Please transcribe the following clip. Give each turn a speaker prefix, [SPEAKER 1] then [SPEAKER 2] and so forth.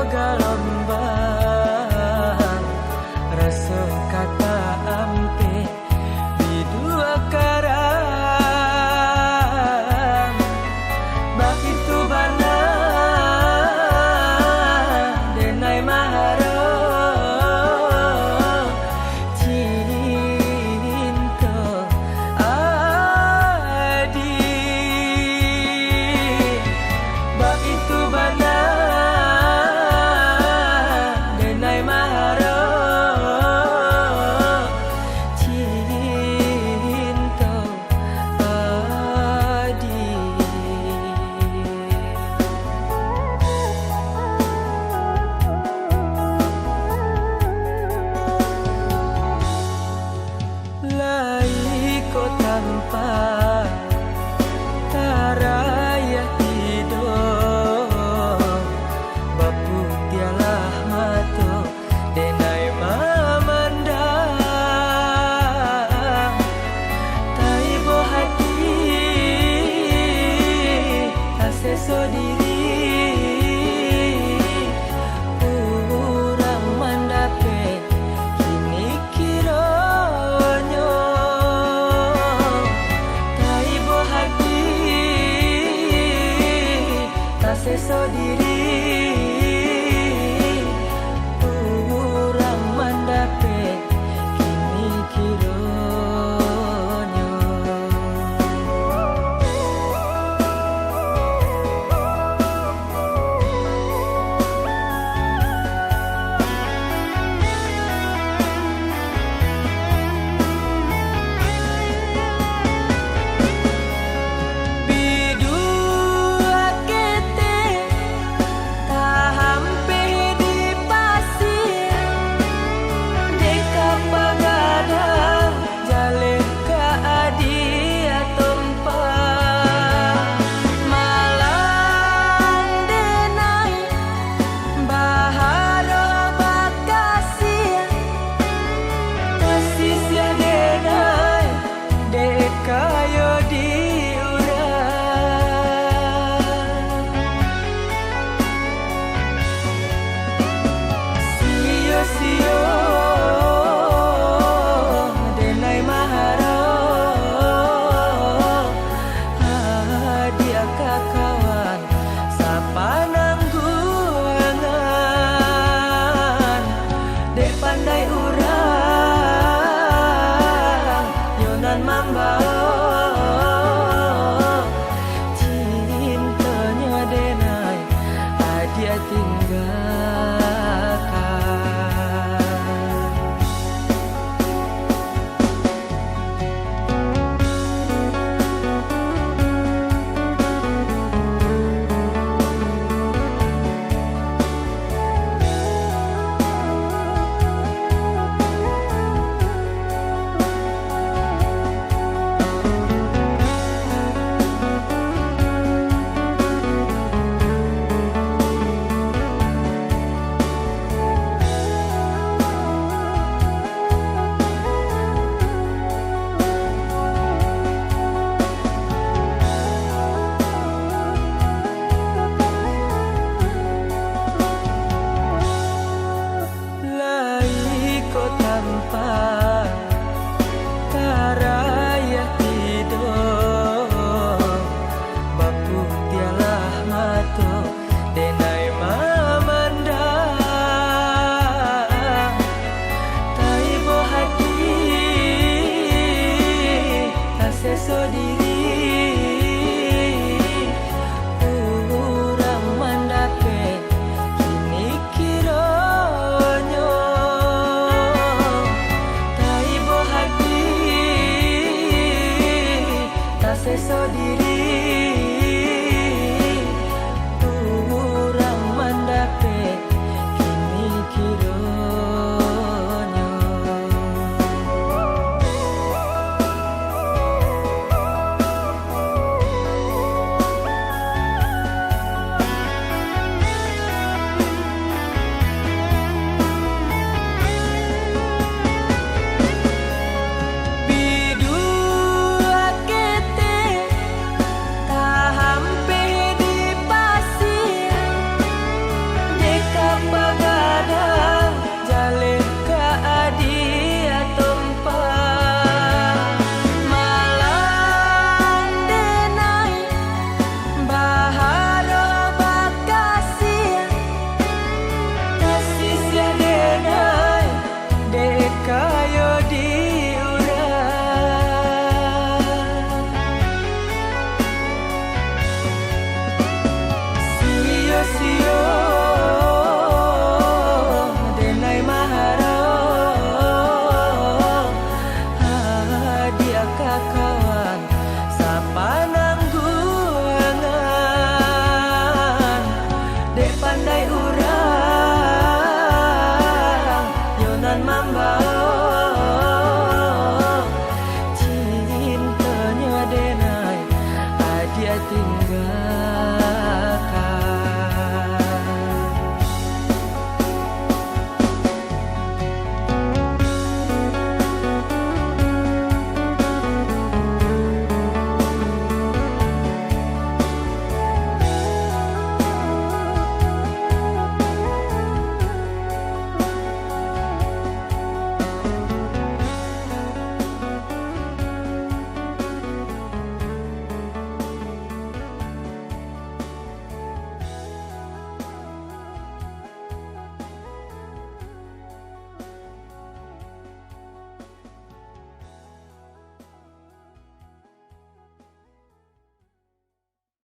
[SPEAKER 1] gelombang rasa kata ampe di dua karang bak itu bana denai maharo cinta adi bak itu bana denai maharo cinta adi lai ko tanpa taraya hidup bapu tialah mato denai memandang taibo hati tak seso diri kurang mendapat kini kiranya taibo hati tak seso diri kurang mendapat kini kiranya. Bidua kete tak hampe di pasir deka pagada jale ka adia tempat malam denai baharo bakasih kasih sia denai deka yo diurang sio-sio denai maharo hadiah kawan sapa nangguangan dek pandai urang yonan mambao cintanya denai hadiah tinggal